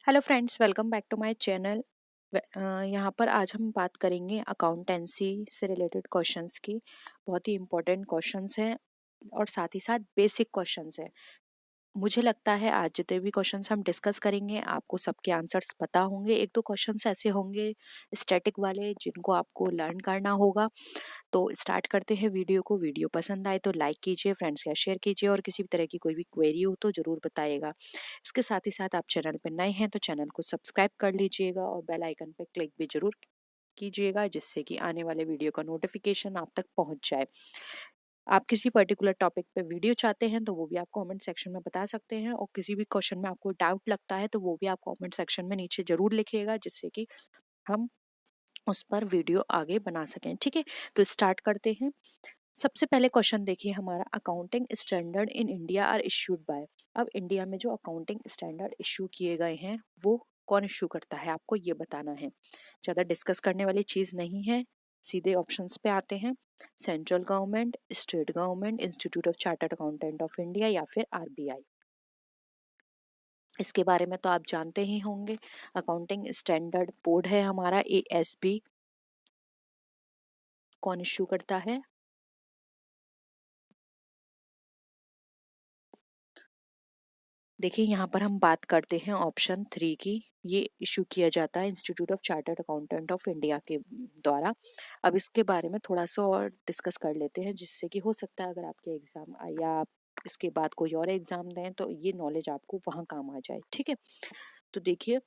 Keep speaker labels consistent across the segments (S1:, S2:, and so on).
S1: Hello friends, welcome back to my channel. यहाँ पर आज हम बात करेंगे अकाउंटेंसी से रिलेटेड क्वेश्चंस की। बहुत ही इम्पोर्टेंट क्वेश्चंस हैं और साथ ही साथ बेसिक क्वेश्चंस हैं। मुझे लगता है आज जितने भी क्वेश्चंस हम डिस्कस करेंगे आपको सबके आंसर्स पता होंगे। एक दो क्वेश्चंस ऐसे होंगे स्टैटिक वाले जिनको आपको लर्न करना होगा। तो स्टार्ट करते हैं वीडियो को। वीडियो पसंद आए तो लाइक कीजिए, फ्रेंड्स के साथ शेयर कीजिए और किसी भी तरह की कोई भी क्वेरी हो तो ज़रूर बताइएगा। इसके साथ ही साथ आप चैनल पर नए हैं तो चैनल को सब्सक्राइब कर लीजिएगा और बेल आइकन पर क्लिक भी ज़रूर कीजिएगा जिससे कि आने वाले वीडियो का नोटिफिकेशन आप तक पहुंच जाए। आप किसी पर्टिकुलर टॉपिक पे वीडियो चाहते हैं तो वो भी आप कमेंट सेक्शन में बता सकते हैं और किसी भी क्वेश्चन में आपको डाउट लगता है तो वो भी आप कमेंट सेक्शन में नीचे जरूर लिखिएगा जिससे कि हम उस पर वीडियो आगे बना सकें। ठीक है, तो स्टार्ट करते हैं। सबसे पहले क्वेश्चन देखिए हमारा, accounting standard in India are issued by. अब इंडिया में जो अकाउंटिंग स्टैंडर्ड इश्यू किए गए हैं वो कौन इश्यू करता है, आपको ये बताना है। ज़्यादा डिस्कस करने वाली चीज़ नहीं है, सीधे ऑप्शंस पे आते हैं। Central government, state government, institute of chartered accountant of India या फिर आरबीआई। इसके बारे में तो आप जानते ही होंगे। अकाउंटिंग स्टैंडर्ड बोर्ड है हमारा एएसबी। कौन इश्यू करता है? देखिए यहाँ पर हम बात करते हैं ऑप्शन 3 की। ये इशू किया जाता है institute of chartered accountant of India के द्वारा। अब इसके बारे में थोड़ा सा और डिस्कस कर लेते हैं जिससे कि हो सकता है अगर आपके एग्जाम या आप इसके बाद कोई और एग्जाम दें तो ये नॉलेज आपको वहाँ काम आ जाए। ठीक है, तो देखिए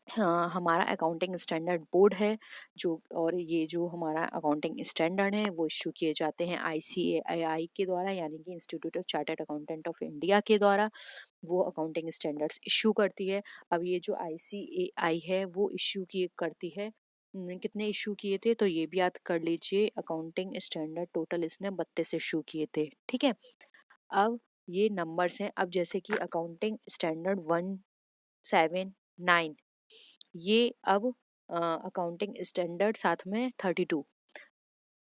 S1: हाँ, हमारा अकाउंटिंग स्टैंडर्ड बोर्ड है जो, और ये जो हमारा अकाउंटिंग स्टैंडर्ड है वो इशू किए जाते हैं आईसीएआई के द्वारा, यानी कि institute of chartered accountant of India के द्वारा। वो अकाउंटिंग स्टैंडर्ड्स इशू करती है। अब ये जो आईसीएआई है वो इशू की करती है। कितने इशू किए थे तो ये भी याद कर लीजिए। अकाउंटिंग स्टैंडर्ड टोटल इसने 32 इशू किए थे। ठीक है, अब ये नंबर्स हैं। अब जैसे कि अकाउंटिंग स्टैंडर्ड 179, ये अब अकाउंटिंग स्टैंडर्ड साथ में 32,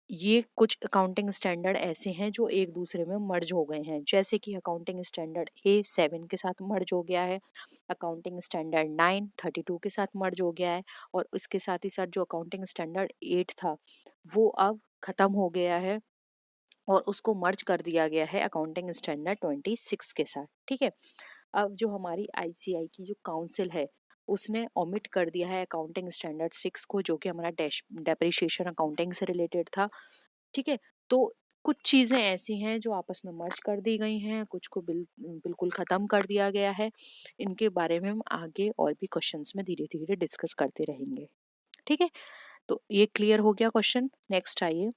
S1: ये कुछ अकाउंटिंग स्टैंडर्ड ऐसे हैं जो एक दूसरे में मर्ज हो गए हैं। जैसे कि अकाउंटिंग स्टैंडर्ड A7 के साथ मर्ज हो गया है, अकाउंटिंग स्टैंडर्ड 9 32 के साथ मर्ज हो गया है, और उसके साथ ही साथ जो अकाउंटिंग स्टैंडर्ड 8 था वो अब खत्म हो गया है और उसको मर्ज कर दिया गया है अकाउंटिंग स्टैंडर्ड 26 के साथ। ठीक है, अब जो हमारी आईसीआई की जो काउंसिल है उसने ओमिट कर दिया है अकाउंटिंग स्टैंडर्ड 6 को, जो कि हमारा डेप्रिसिएशन अकाउंटिंग से रिलेटेड था। ठीक है, तो कुछ चीज़ें ऐसी हैं जो आपस में मर्ज कर दी गई हैं, कुछ को बिल्कुल ख़त्म कर दिया गया है। इनके बारे में हम आगे और भी क्वेश्चंस में धीरे धीरे डिस्कस करते रहेंगे। ठीक है, तो ये क्लियर हो गया क्वेश्चन। नेक्स्ट आइए,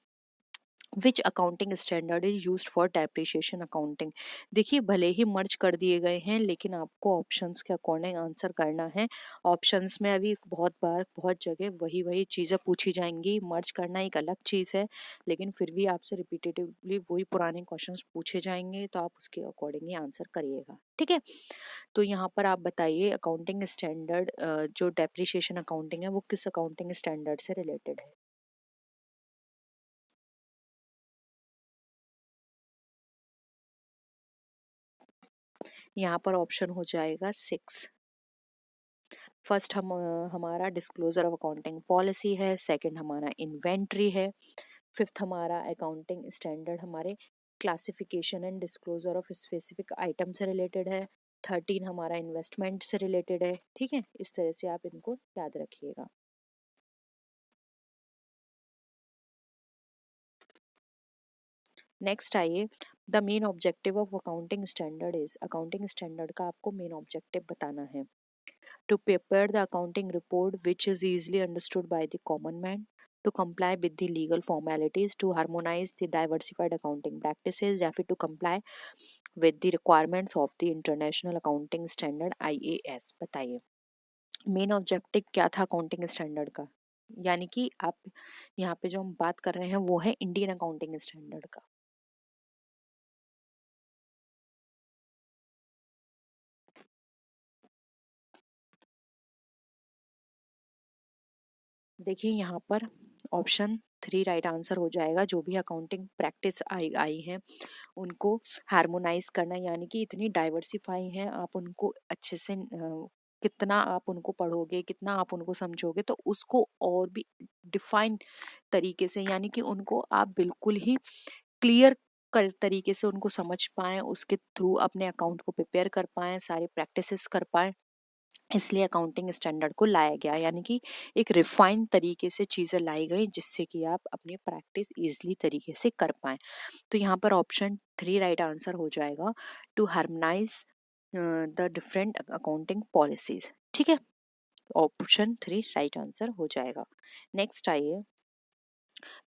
S1: which accounting standard is used for depreciation accounting. देखिए भले ही मर्ज कर दिए गए हैं लेकिन आपको ऑप्शंस के अकॉर्डिंग आंसर करना है। ऑप्शंस में अभी बहुत बार बहुत जगह वही वही चीज़ें पूछी जाएंगी। मर्ज करना एक अलग चीज़ है लेकिन फिर भी आपसे रिपीटेटिवली वही पुराने क्वेश्चंस पूछे जाएंगे तो आप उसके अकॉर्डिंग ही आंसर करिएगा। ठीक है, तो यहाँ पर आप बताइए अकाउंटिंग स्टैंडर्ड जो डेप्रिसिएशन अकाउंटिंग है वो किस अकाउंटिंग स्टैंडर्ड से रिलेटेड है। यहाँ पर ऑप्शन हो जाएगा 6। फर्स्ट हमारा डिस्क्लोजर ऑफ अकाउंटिंग पॉलिसी है, सेकंड हमारा इन्वेंट्री है, फिफ्थ हमारा अकाउंटिंग स्टैंडर्ड हमारे classification and disclosure of specific item से रिलेटेड है, 13 हमारा इन्वेस्टमेंट से रिलेटेड है। ठीक है, इस तरह से आप इनको याद रखिएगा। नेक्स्ट आइए, the main objective of accounting standard is. Accounting standard का आपको मेन ऑब्जेक्टिव बताना है। To prepare the accounting report which is easily understood by the common man, to comply with the legal formalities, to harmonize the diversified accounting practices या फिर to comply with the requirements of the international accounting standard IAS। बताइए main objective क्या था accounting standard का, यानी कि आप यहाँ पे जो हम बात कर रहे हैं वो है इंडियन अकाउंटिंग स्टैंडर्ड का। देखिए यहाँ पर ऑप्शन 3 राइट आंसर हो जाएगा। जो भी अकाउंटिंग प्रैक्टिस आई है उनको हार्मोनाइज करना, यानी कि इतनी डाइवर्सिफाई हैं आप उनको अच्छे से कितना आप उनको पढ़ोगे, कितना आप उनको समझोगे, तो उसको और भी डिफाइन तरीके से, यानी कि उनको आप बिल्कुल ही क्लियर कर तरीके से उनको समझ पाएँ, उसके थ्रू अपने अकाउंट को प्रिपेयर कर पाएँ, सारे प्रैक्टिसेस कर पाएँ। इसलिए अकाउंटिंग स्टैंडर्ड को लाया गया, यानी कि एक रिफाइन तरीके से चीज़ें लाई गई जिससे कि आप अपनी प्रैक्टिस ईजिली तरीके से कर पाएँ। तो यहाँ पर ऑप्शन 3 राइट आंसर हो जाएगा, to harmonise the different accounting policies. ठीक है, ऑप्शन 3 राइट आंसर हो जाएगा। नेक्स्ट आइए,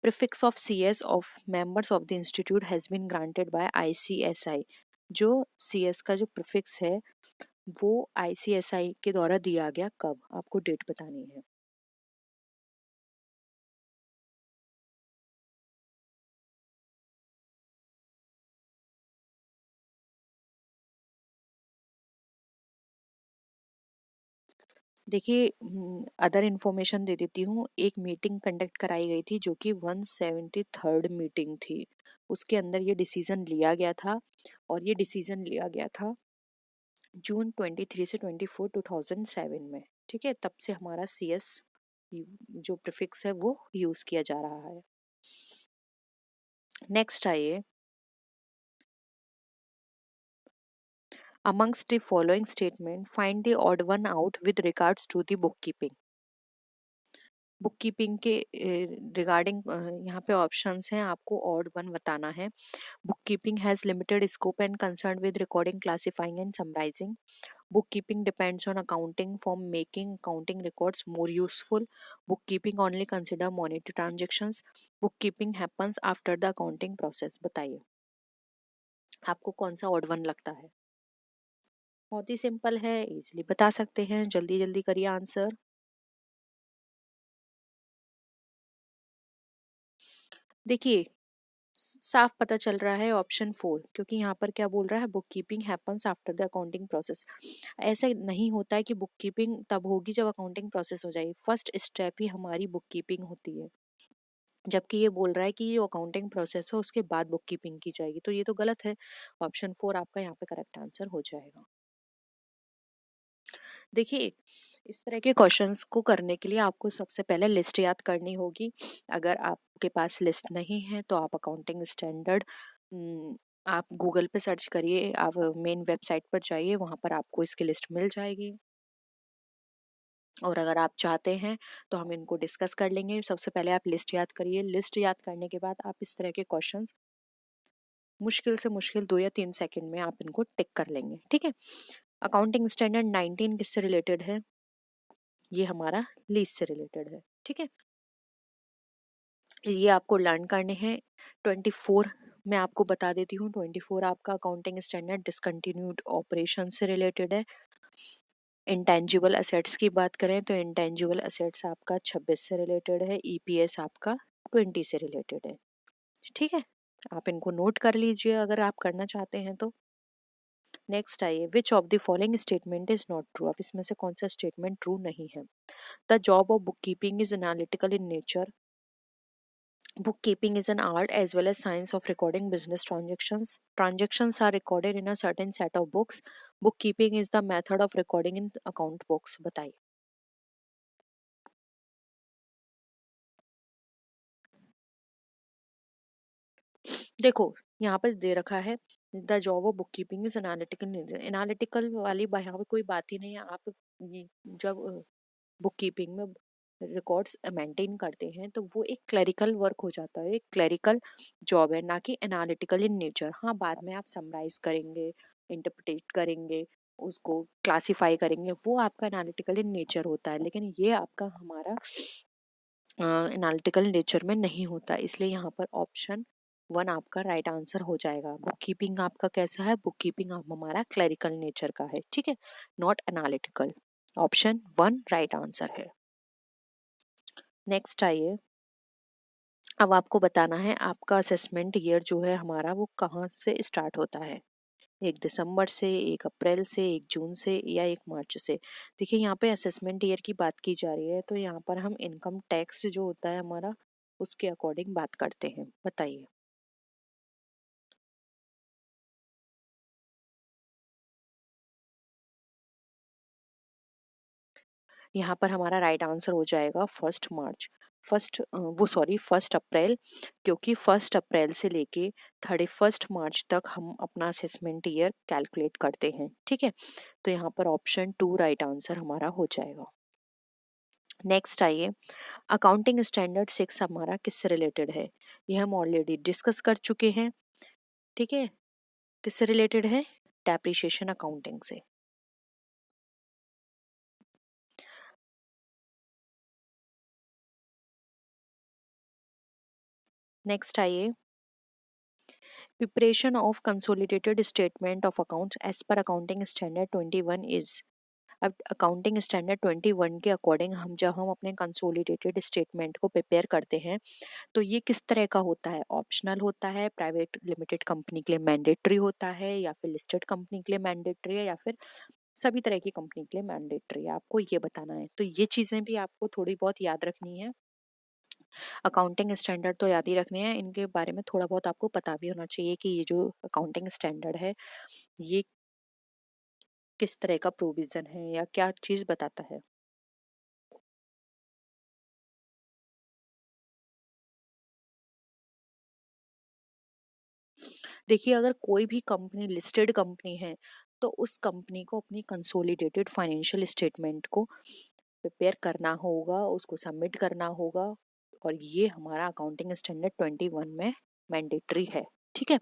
S1: prefix of CS of members of the institute has been granted by ICSI। जो CS का जो प्रीफिक्स है वो ICSI के द्वारा दिया गया कब, आपको डेट बतानी है। देखिए, अदर इन्फॉर्मेशन दे देती हूँ। एक मीटिंग कंडक्ट कराई गई थी जो कि 173rd मीटिंग थी। उसके अंदर ये डिसीजन लिया गया था, और ये डिसीजन लिया गया था जून 23 से 24 2007 में। ठीक है, तब से हमारा CS जो प्रीफिक्स है वो यूज किया जा रहा है। नेक्स्ट आइए, amongst the following statement find the odd one out with regards to the bookkeeping। Bookkeeping के रिगार्डिंग यहाँ पे ऑप्शंस हैं, आपको ऑड वन बताना है। Bookkeeping has limited scope and concern with recording, classifying and summarising. Bookkeeping depends on accounting for making accounting records more useful. Bookkeeping only consider monetary transactions. Bookkeeping happens after the accounting process। बताइए आपको कौन सा odd one लगता है। बहुत ही simple है, easily बता सकते हैं, जल्दी जल्दी करिए आंसर। देखिए, साफ पता चल रहा है ऑप्शन 4, क्योंकि यहाँ पर क्या बोल रहा है, book keeping happens after the accounting process. ऐसा नहीं होता है कि बुक कीपिंग तब होगी जब अकाउंटिंग प्रोसेस हो जाएगी, फर्स्ट स्टेप ही हमारी बुक कीपिंग होती है। जबकि ये बोल रहा है कि ये अकाउंटिंग प्रोसेस है उसके बाद बुक कीपिंग की जाएगी, तो ये तो गलत है। ऑप्शन 4 आपका यहाँ पे करेक्ट आंसर हो जाएगा। देखिए, इस तरह के क्वेश्चंस को करने के लिए आपको सबसे पहले लिस्ट याद करनी होगी। अगर आपके पास लिस्ट नहीं है तो आप अकाउंटिंग स्टैंडर्ड आप गूगल पे सर्च करिए, आप मेन वेबसाइट पर जाइए, वहाँ पर आपको इसकी लिस्ट मिल जाएगी। और अगर आप चाहते हैं तो हम इनको डिस्कस कर लेंगे। सबसे पहले आप लिस्ट याद करिए। लिस्ट याद करने के बाद आप इस तरह के क्वेश्चंस मुश्किल से मुश्किल 2 या 3 सेकंड में आप इनको टिक कर लेंगे। ठीक है, अकाउंटिंग स्टैंडर्ड 19 किससे रिलेटेड है, ये हमारा लीज से रिलेटेड है। ठीक है, ये आपको लर्न करने हैं। 24 मैं आपको बता देती हूँ, 24 आपका अकाउंटिंग स्टैंडर्ड डिसकंटिन्यूड ऑपरेशन से रिलेटेड है। इंटेंजिबल असेट्स की बात करें तो इंटेंजिबल असेट्स आपका 26 से रिलेटेड है। EPS आपका 20 से रिलेटेड है। ठीक है, आप इनको नोट कर लीजिए अगर आप करना चाहते हैं तो। नेक्स्ट आइए, which of the following statement is not true. अब इसमें से कौन सा स्टेटमेंट ट्रू नहीं है। The job of book keeping is analytical in nature. Bookkeeping is an art as well as science of recording business transactions. Transactions are recorded in a certain set of books. Bookkeeping is the method of recording in account books। बताइए। देखो, यहाँ पर दे रखा है the job of book keeping is analytical. Analytical वाली यहाँ पे कोई बात ही नहीं है। आप जब बुक कीपिंग में रिकॉर्ड्स मेंटेन करते हैं तो वो एक क्लरिकल वर्क हो जाता है, एक क्लरिकल जॉब है, ना कि एनालिटिकल इन नेचर। हाँ, बाद में आप समराइज करेंगे, इंटरप्रेट करेंगे, उसको क्लासिफाई करेंगे, वो आपका एनालिटिकल इन नेचर होता है, लेकिन ये आपका हमारा एनालिटिकल नेचर में नहीं होता। इसलिए यहाँ पर ऑप्शन 1 आपका राइट आंसर हो जाएगा। बुक कीपिंग आपका कैसा है, बुक कीपिंग आप हमारा क्लरिकल नेचर का है। ठीक है, not analytical. Option 1 right answer है। नेक्स्ट आइए, अब आपको बताना है आपका असेसमेंट ईयर जो है हमारा वो कहाँ से स्टार्ट होता है। 1 दिसंबर से, 1 अप्रैल से, 1 जून से, या 1 मार्च से। देखिए, यहाँ पे असेसमेंट ईयर की बात की जा रही है तो यहाँ पर हम इनकम टैक्स जो होता है हमारा उसके अकॉर्डिंग बात करते हैं। बताइए। यहाँ पर हमारा राइट आंसर हो जाएगा 1 मार्च, 1 अप्रैल, क्योंकि 1 अप्रैल से लेके 31 मार्च तक हम अपना असेसमेंट ईयर कैलकुलेट करते हैं। ठीक है, तो यहाँ पर ऑप्शन 2 राइट आंसर हमारा हो जाएगा। नेक्स्ट आइए, अकाउंटिंग स्टैंडर्ड 6 हमारा किससे रिलेटेड है? ये हम ऑलरेडी डिस्कस कर चुके हैं। ठीक है, किससे रिलेटेड है? डेप्रिसिएशन अकाउंटिंग से। नेक्स्ट आइए, preparation of consolidated statement of accounts as per accounting standard 21 is. अब अकाउंटिंग स्टैंडर्ड 21 के अकॉर्डिंग जब हम अपने कंसोलिडेटेड स्टेटमेंट को प्रिपेयर करते हैं तो ये किस तरह का होता है? ऑप्शनल होता है, प्राइवेट लिमिटेड कंपनी के लिए मैंडेटरी होता है, या फिर लिस्टेड कंपनी के लिए मैंडेटरी है, या फिर सभी तरह की कंपनी के लिए मैंडेटरी है? आपको ये बताना है। तो ये चीज़ें भी आपको थोड़ी बहुत याद रखनी है। अकाउंटिंग स्टैंडर्ड तो याद ही रखने हैं, इनके बारे में थोड़ा बहुत आपको पता भी होना चाहिए कि ये जो अकाउंटिंग स्टैंडर्ड है ये किस तरह का प्रोविजन है या क्या चीज़ बताता है। देखिए, अगर कोई भी कंपनी लिस्टेड कंपनी है तो उस कंपनी को अपनी कंसोलिडेटेड फाइनेंशियल स्टेटमेंट को प्रिपेयर करना होगा, उसको सबमिट करना होगा, और ये हमारा अकाउंटिंग स्टैंडर्ड 21 में मैंडेटरी है। ठीक है,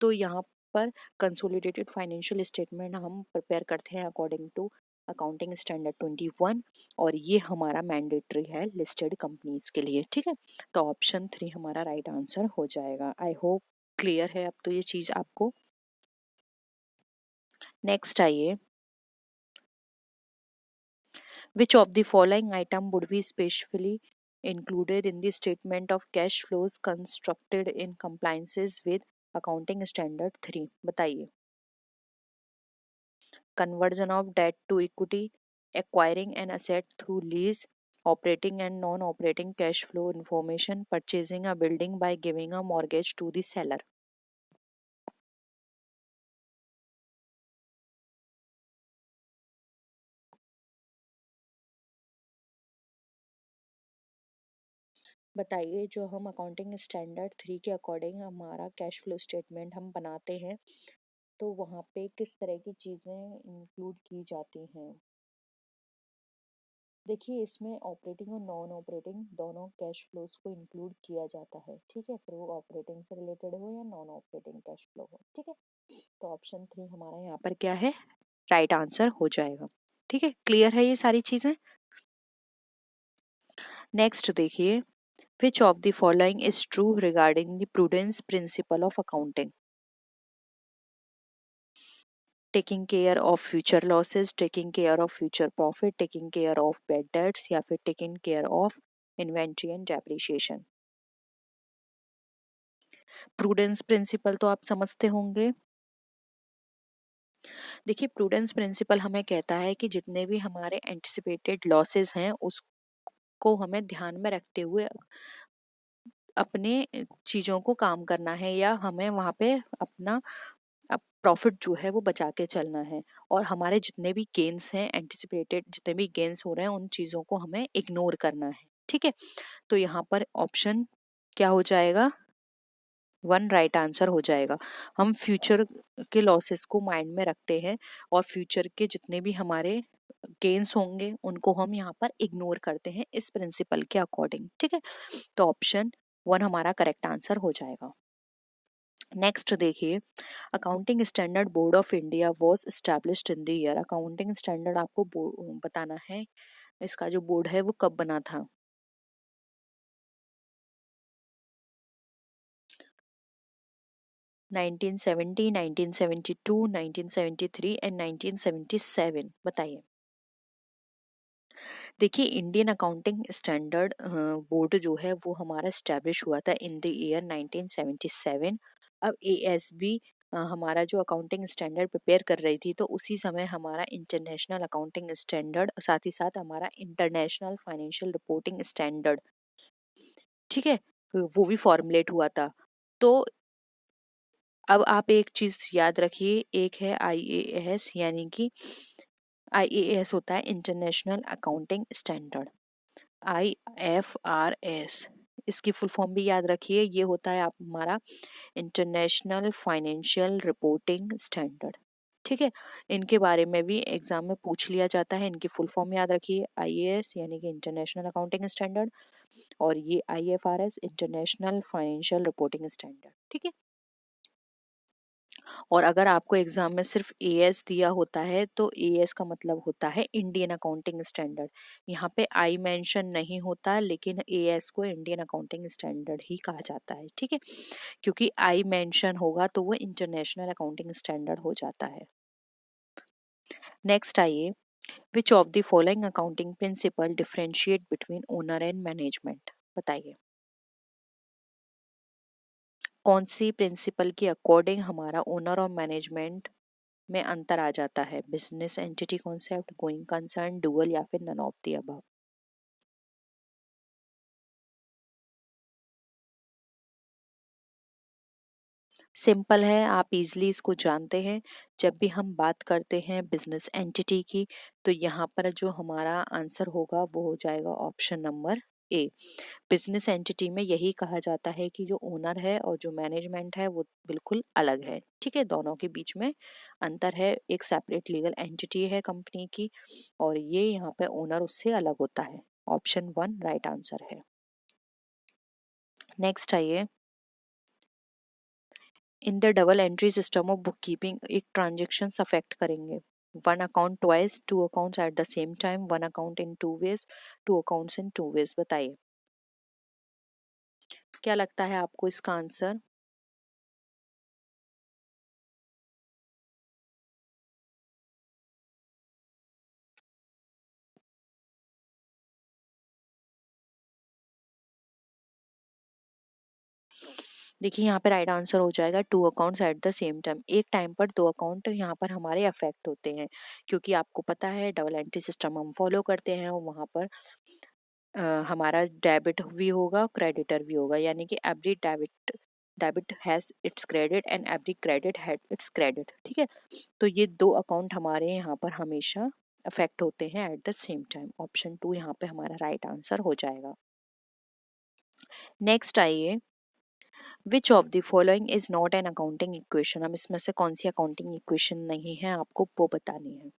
S1: तो यहाँ पर कंसोलिडेटेड फाइनेंशियल स्टेटमेंट हम प्रिपेयर करते हैं अकॉर्डिंग टू अकाउंटिंग स्टैंडर्ड 21, और ये हमारा मैंडेटरी है लिस्टेड कंपनीज के लिए। ठीक है, तो ऑप्शन 3 हमारा राइट आंसर हो जाएगा। आई होप क्लियर है अब तो ये चीज आपको। नेक्स्ट आइए, which of the following item would be specially included in the statement of cash flows constructed in compliances with accounting standard 3? बताइए। Conversion of debt to equity, acquiring an asset through lease, operating and non-operating cash flow information, purchasing a building by giving a mortgage to the seller। बताइए, जो हम accounting standard 3 के according हमारा cash flow statement हम बनाते हैं तो वहाँ पे किस तरह की चीज़ें इंक्लूड की जाती हैं। देखिए, इसमें ऑपरेटिंग और नॉन ऑपरेटिंग दोनों कैश फ्लोज को इंक्लूड किया जाता है। ठीक है, फिर वो ऑपरेटिंग से रिलेटेड हो या नॉन ऑपरेटिंग कैश फ्लो हो। ठीक है, तो ऑप्शन 3 हमारा यहाँ पर क्या है? राइट आंसर हो जाएगा। ठीक है, क्लियर है ये सारी चीजें। नेक्स्ट देखिए, which of the following is true regarding the prudence principle of accounting? Taking care of future losses, taking care of future profit, taking care of bad debts, या फिर taking care of inventory and depreciation. Prudence principle तो आप समझते होंगे। देखिए, prudence principal हमें कहता है कि जितने भी हमारे एंटिसिपेटेड लॉसेस हैं उसको हमें ध्यान में रखते हुए अपने चीज़ों को काम करना है, या हमें वहाँ पे अपना प्रॉफिट जो है वो बचा के चलना है, और हमारे जितने भी गेन्स हैं, एंटिसिपेटेड जितने भी गेन्स हो रहे हैं, उन चीज़ों को हमें इग्नोर करना है। ठीक है, तो यहाँ पर ऑप्शन क्या हो जाएगा? 1 राइट आंसर हो जाएगा। हम फ्यूचर के लॉसेस को माइंड में रखते हैं और फ्यूचर के जितने भी हमारे गेन्स होंगे उनको हम यहाँ पर इग्नोर करते हैं इस प्रिंसिपल के अकॉर्डिंग। ठीक है, तो ऑप्शन 1 हमारा करेक्ट आंसर हो जाएगा। नेक्स्ट देखिए, accounting standard board of India was established in the year. Accounting standard आपको बताना है, इसका जो बोर्ड है वो कब बना था। 1970, 1972, 1973 एंड 1977। बताइए। देखिए, इंडियन अकाउंटिंग स्टैंडर्ड बोर्ड जो है वो हमारा स्टैब्लिश हुआ था इन द ईयर 1977। अब एएसबी हमारा जो अकाउंटिंग स्टैंडर्ड प्रिपेयर कर रही थी तो उसी समय हमारा इंटरनेशनल अकाउंटिंग स्टैंडर्ड, साथ ही साथ हमारा इंटरनेशनल फाइनेंशियल रिपोर्टिंग स्टैंडर्ड, ठीक है, वो भी फॉर्मुलेट हुआ था। तो अब आप एक चीज याद रखिए, एक है आईएएस यानी कि IAS होता है इंटरनेशनल अकाउंटिंग स्टैंडर्ड। IFRS इसकी फुल फॉर्म भी याद रखिए, ये होता है आप हमारा इंटरनेशनल फाइनेंशियल रिपोर्टिंग स्टैंडर्ड। ठीक है, इनके बारे में भी एग्जाम में पूछ लिया जाता है, इनकी फुल फॉर्म याद रखिए, IAS यानी कि इंटरनेशनल अकाउंटिंग स्टैंडर्ड, और ये IFRS international financial reporting standard. ठीक है, और अगर आपको एग्जाम में सिर्फ AS दिया होता है तो AS का मतलब होता है इंडियन अकाउंटिंग स्टैंडर्ड। यहाँ पे आई मेंशन नहीं होता, लेकिन AS को इंडियन अकाउंटिंग स्टैंडर्ड ही कहा जाता है। ठीक है, क्योंकि आई मेंशन होगा तो वो इंटरनेशनल अकाउंटिंग स्टैंडर्ड हो जाता है। नेक्स्ट आइए, which of the following accounting principle differentiate between owner and management, बताइए कौन सी प्रिंसिपल के अकॉर्डिंग हमारा ओनर और मैनेजमेंट में अंतर आ जाता है। Business entity concept, going concern, dual, या फिर none of the above. Simple है, आप इजली इसको जानते हैं। जब भी हम बात करते हैं बिजनेस एंटिटी की, तो यहाँ पर जो हमारा आंसर होगा वो हो जाएगा option number A. Business entity में यही कहा जाता है कि जो ओनर है और जो मैनेजमेंट है वो बिल्कुल अलग है। ठीक है, दोनों के बीच में अंतर है, एक सेपरेट लीगल एंटिटी है कंपनी की, और ये यहाँ पे ओनर उससे अलग होता है। ऑप्शन 1 राइट आंसर है। नेक्स्ट आइए, in the double entry system of bookkeeping एक ट्रांजेक्शन अफेक्ट करेंगे। One account twice, two accounts at the same time, one account in two ways, two accounts in two ways. बताइए क्या लगता है आपको इसका आंसर। देखिए यहाँ पे राइट आंसर हो जाएगा two accounts at the same time. एक टाइम पर दो अकाउंट यहाँ पर हमारे अफेक्ट होते हैं, क्योंकि आपको पता है डबल एंट्री सिस्टम हम फॉलो करते हैं, और वहाँ पर हमारा डेबिट भी होगा, क्रेडिटर भी होगा, यानी कि every debit debit has its credit and every credit has its credit. ठीक है, तो ये दो अकाउंट हमारे यहाँ पर हमेशा अफेक्ट होते हैं eight the same time. Option 2 यहाँ पे हमारा राइट आंसर हो जाएगा। नेक्स्ट आइए, which of the following is not an accounting equation. हम इसमें से कौन सी अकाउंटिंग इक्वेशन नहीं है, आपको वो बतानी है।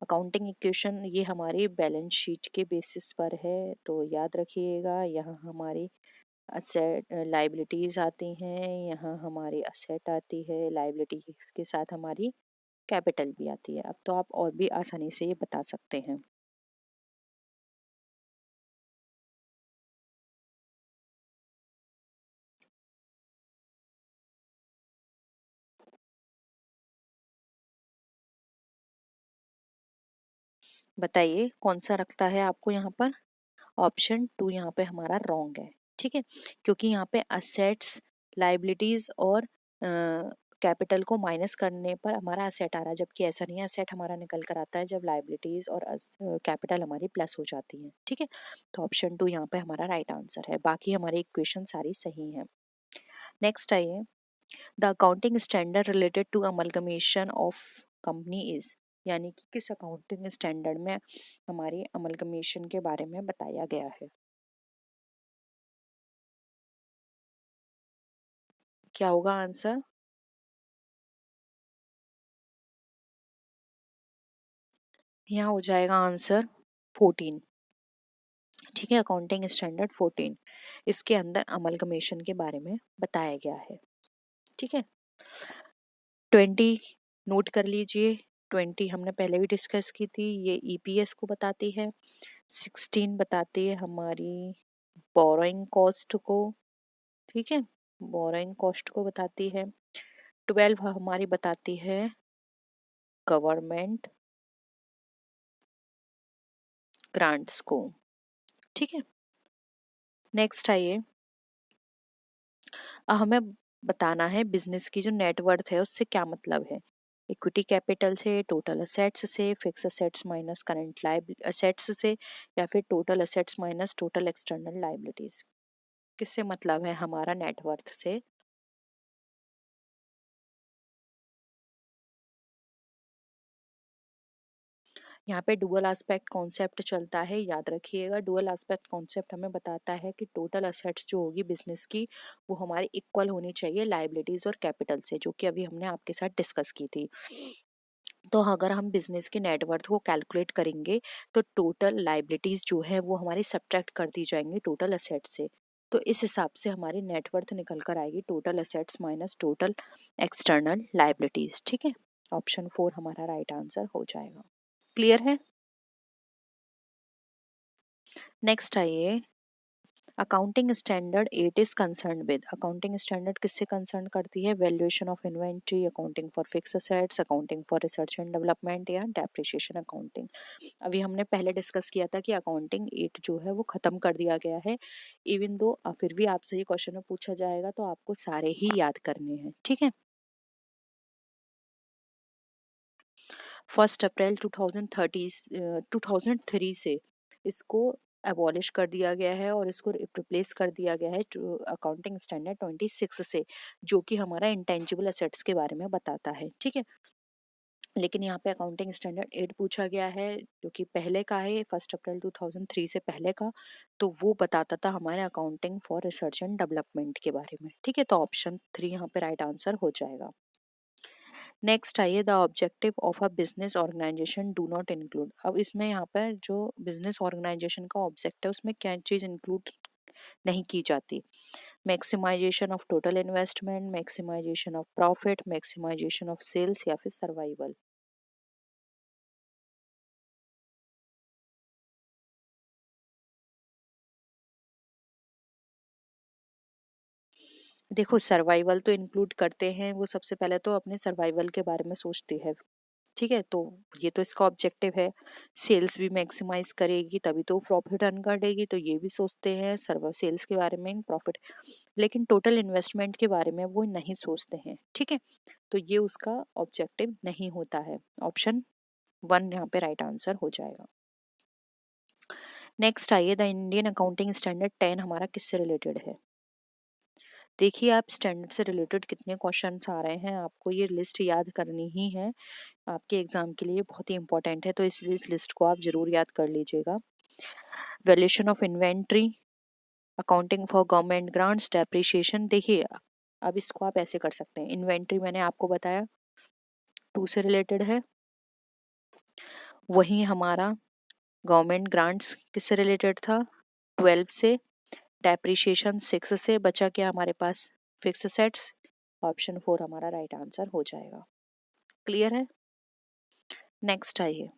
S1: अकाउंटिंग इक्वेशन ये हमारी बैलेंस शीट के बेसिस पर है, तो याद रखिएगा यहाँ हमारी असेट लाइबिलिटीज आती हैं, यहाँ हमारी असेट आती है, लाइबिलिटी के साथ हमारी कैपिटल भी आती है। अब तो आप और भी आसानी से ये बता सकते हैं। बताइए कौन सा रखता है आपको यहाँ पर। ऑप्शन 2 यहाँ पे हमारा रॉन्ग है। ठीक है, क्योंकि यहाँ पे असेट्स, लाइबिलिटीज और कैपिटल को माइनस करने पर हमारा असेट आ रहा है, जबकि ऐसा नहीं है। असेट हमारा निकल कर आता है जब लाइबिलिटीज और कैपिटल हमारी प्लस हो जाती है। ठीक है, तो ऑप्शन 2 यहाँ पे हमारा राइट आंसर है, बाकी हमारी इक्वेशन सारी सही है। नेक्स्ट आइए, the accounting standard related to amalgamation of company is, यानी कि किस अकाउंटिंग स्टैंडर्ड में हमारी अमलगमेशन के बारे में बताया गया है। क्या होगा आंसर। यहाँ हो जाएगा आंसर 14। ठीक है, अकाउंटिंग स्टैंडर्ड 14, इसके अंदर अमलगमेशन के बारे में बताया गया है। ठीक है, 20 नोट कर लीजिए। 20 हमने पहले भी डिस्कस की थी, ये EPS को बताती है। 16 बताती है हमारी बोरोइंग कॉस्ट को। ठीक है, बोरोइंग कॉस्ट को बताती है। 12 हमारी बताती है गवर्नमेंट ग्रांट्स को। ठीक है, नेक्स्ट आइए, हमें बताना है बिजनेस की जो नेटवर्थ है उससे क्या मतलब है। इक्विटी कैपिटल से, टोटल असेट्स से, फिक्स असेट्स माइनस करंट लाइब असेट्स से, या फिर total assets minus total external liabilities. किससे मतलब है हमारा नेटवर्थ से। यहाँ पे डुअल एस्पेक्ट कॉन्सेप्ट चलता है, याद रखिएगा। डुअल एस्पेक्ट कॉन्सेप्ट हमें बताता है कि टोटल असेट्स जो होगी बिजनेस की वो हमारी इक्वल होनी चाहिए लाइबिलिटीज और कैपिटल से, जो कि अभी हमने आपके साथ डिस्कस की थी। तो अगर हम बिजनेस के नेटवर्थ को कैलकुलेट करेंगे तो टोटल लाइबिलिटीज जो है वो हमारी सब्ट्रैक्ट कर दी जाएंगी टोटल असेट से। तो इस हिसाब से हमारी नेटवर्थ निकल कर आएगी total assets minus total external liabilities. ठीक है, ऑप्शन 4 हमारा राइट आंसर हो जाएगा। क्लियर है? नेक्स्ट आइए, accounting standard 8 is concern with. Accounting standard किससे कंसर्न करती है? Valuation of inventory, accounting for fix assets, accounting for research and development या डेप्रिसिएशन अकाउंटिंग। अभी हमने पहले डिस्कस किया था कि अकाउंटिंग 8 जो है वो खत्म कर दिया गया है। इवन दो फिर भी आपसे ये क्वेश्चन में पूछा जाएगा तो आपको सारे ही याद करने हैं। ठीक है, 1 अप्रैल 2003 से इसको एबॉलिश कर दिया गया है और इसको रिप्लेस कर दिया गया है अकाउंटिंग स्टैंडर्ड 26 से, जो कि हमारा इंटेंजिबल असेट्स के बारे में बताता है। ठीक है, लेकिन यहाँ पे अकाउंटिंग स्टैंडर्ड 8 पूछा गया है जो कि पहले का है, 1 अप्रैल 2003 से पहले का। तो वो बताता था हमारे accounting for research and development के बारे में। ठीक है, तो ऑप्शन 3 यहाँ पे राइट आंसर हो जाएगा। नेक्स्ट आइए, the objective of a business organisation do not include. अब इसमें यहाँ पर जो बिजनेस ऑर्गेनाइजेशन का ऑब्जेक्टिव उसमें क्या चीज़ इंक्लूड नहीं की जाती? Maximisation of total investment, maximisation of profit, maximisation of sales या फिर सर्वाइवल। देखो, सर्वाइवल तो इंक्लूड करते हैं, वो सबसे पहले तो अपने सर्वाइवल के बारे में सोचती है। ठीक है, तो ये तो इसका ऑब्जेक्टिव है। सेल्स भी मैक्सिमाइज करेगी तभी तो प्रॉफिट अर्न करेगी, तो ये भी सोचते हैं सर्व सेल्स के बारे में, प्रॉफिट। लेकिन टोटल इन्वेस्टमेंट के बारे में वो नहीं सोचते हैं। ठीक है, तो ये उसका ऑब्जेक्टिव नहीं होता है। ऑप्शन 1 यहाँ पे राइट आंसर हो जाएगा। नेक्स्ट आइए, द इंडियन अकाउंटिंग स्टैंडर्ड 10 हमारा किससे रिलेटेड है? देखिए, आप स्टैंडर्ड से रिलेटेड कितने क्वेश्चंस आ रहे हैं, आपको ये लिस्ट याद करनी ही है। आपके एग्जाम के लिए बहुत ही इंपॉर्टेंट है, तो इस लिस्ट को आप जरूर याद कर लीजिएगा। Valuation of inventory, accounting for government grants, depreciation. देखिए, अब इसको आप ऐसे कर सकते हैं। इन्वेंट्री मैंने आपको बताया 2 से रिलेटेड है, वही हमारा गवर्नमेंट ग्रांट्स किससे रिलेटेड था? 12 से। डेप्रिसिएशन 6 से। बचा क्या हमारे पास? Fix assets. ऑप्शन 4 हमारा राइट आंसर हो जाएगा। क्लियर है? नेक्स्ट आइए,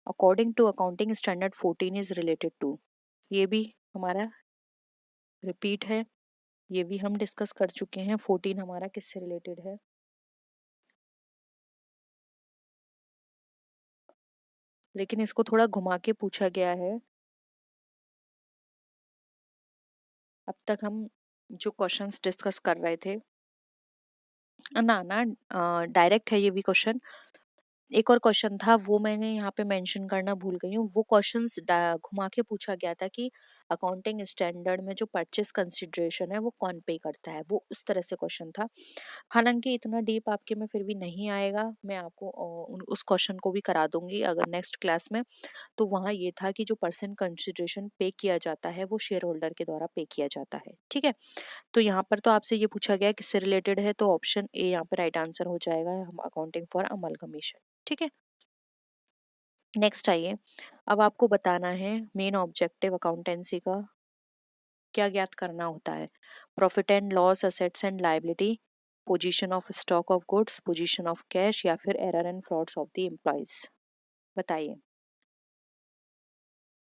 S1: according to accounting standard 14 is related to. ये भी हमारा रिपीट है, ये भी हम डिस्कस कर चुके हैं। 14 हमारा किससे रिलेटेड है? लेकिन इसको थोड़ा घुमा के पूछा गया है। अब तक हम जो क्वेश्चंस डिस्कस कर रहे थे, ना ना, डायरेक्ट है ये भी क्वेश्चन। एक और क्वेश्चन था वो मैंने यहाँ पे मेंशन करना भूल गई हूँ। वो क्वेश्चंस घुमा के पूछा गया था कि अकाउंटिंग स्टैंडर्ड में जो परचेस कंसिडरेशन है वो कौन पे करता है, वो उस तरह से क्वेश्चन था। हालांकि इतना डीप आपके में फिर भी नहीं आएगा, मैं आपको उस क्वेश्चन को भी करा दूंगी अगर नेक्स्ट क्लास में। तो वहाँ ये था कि जो परसेंट कंसिडरेशन पे किया जाता है वो शेयर होल्डर के द्वारा पे किया जाता है। ठीक है, तो यहाँ पर तो आपसे ये पूछा गया किससे रिलेटेड है, तो ऑप्शन ए यहाँ पे राइट आंसर हो जाएगा, हम अकाउंटिंग फॉर अमलगमेशन। ठीक है, नेक्स्ट आइए, अब आपको बताना है मेन ऑब्जेक्टिव अकाउंटेंसी का क्या ज्ञात करना होता है। Profit and loss, assets and liability, position of stock of goods, position of cash या फिर error and frauds of the employees. बताइए,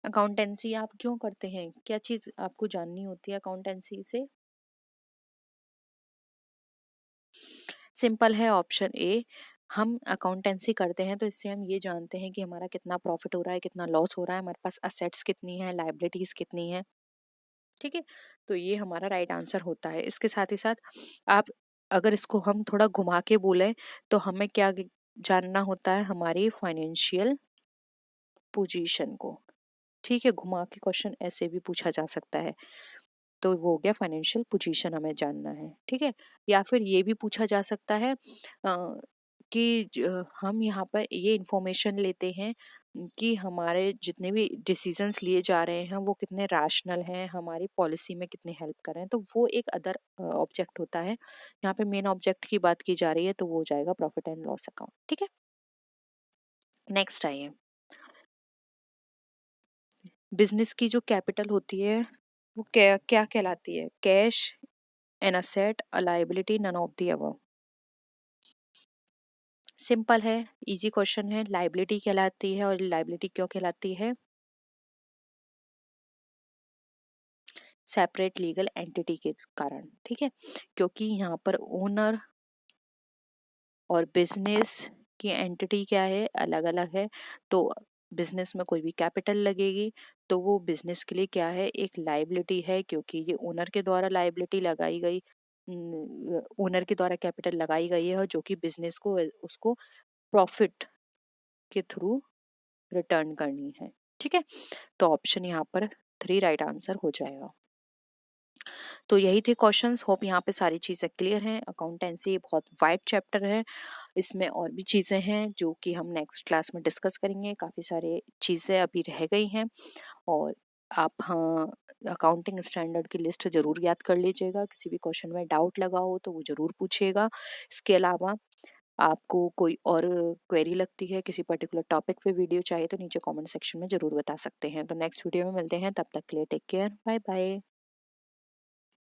S1: अकाउंटेंसी आप क्यों करते हैं, क्या चीज आपको जाननी होती है अकाउंटेंसी से? सिंपल है, ऑप्शन ए। हम अकाउंटेंसी करते हैं तो इससे हम ये जानते हैं कि हमारा कितना प्रॉफिट हो रहा है, कितना लॉस हो रहा है, हमारे पास असेट्स कितनी है, लाइबिलिटीज कितनी है। ठीक है, तो ये हमारा राइट आंसर होता है। इसके साथ ही साथ आप अगर इसको हम थोड़ा घुमा के बोलें तो हमें क्या जानना होता है? हमारी फाइनेंशियल पोजीशन को। ठीक है, घुमा के क्वेश्चन ऐसे भी पूछा जा सकता है, तो वो हो गया फाइनेंशियल पोजीशन हमें जानना है। ठीक है, या फिर ये भी पूछा जा सकता है कि हम यहाँ पर ये इंफॉर्मेशन लेते हैं कि हमारे जितने भी डिसीजंस लिए जा रहे हैं वो कितने रैशनल हैं, हमारी पॉलिसी में कितने हेल्प कर रहे हैं, तो वो एक अदर ऑब्जेक्ट होता है। यहाँ पे मेन ऑब्जेक्ट की बात की जा रही है तो वो हो जाएगा प्रॉफिट एंड लॉस अकाउंट। ठीक है, नेक्स्ट आइए। बिजनेस की जो कैपिटल होती है वो क्या क्या कहलाती है? Cash, an asset, a liability, none of the above. Simple है, इजी क्वेश्चन है। लायबिलिटी कहलाती है, और लायबिलिटी क्यों कहलाती है? सेपरेट लीगल एंटिटी के कारण। ठीक है, क्योंकि यहाँ पर ओनर और बिजनेस की एंटिटी क्या है, अलग अलग है। तो बिजनेस में कोई भी कैपिटल लगेगी तो वो बिजनेस के लिए क्या है, एक लायबिलिटी है, क्योंकि ये ओनर के द्वारा लायबिलिटी लगाई गई, ओनर के द्वारा कैपिटल लगाई गई है, और जो कि बिजनेस को उसको प्रॉफिट के थ्रू रिटर्न करनी है। ठीक है, तो ऑप्शन यहाँ पर 3 राइट आंसर हो जाएगा। तो यही थे क्वेश्चंस। होप यहाँ पे सारी चीज़ें क्लियर हैं। अकाउंटेंसी बहुत वाइड चैप्टर है, इसमें और भी चीज़ें हैं जो कि हम नेक्स्ट क्लास में डिस्कस करेंगे। काफ़ी सारे चीज़ें अभी रह गई हैं, और आप हाँ अकाउंटिंग स्टैंडर्ड की लिस्ट ज़रूर याद कर लीजिएगा। किसी भी क्वेश्चन में डाउट लगा हो तो वो ज़रूर पूछिएगा। इसके अलावा आपको कोई और क्वेरी लगती है, किसी पर्टिकुलर टॉपिक पे वीडियो चाहिए, तो नीचे कमेंट सेक्शन में ज़रूर बता सकते हैं। तो नेक्स्ट वीडियो में मिलते हैं, तब तक के लिए टेक केयर, बाय बाय।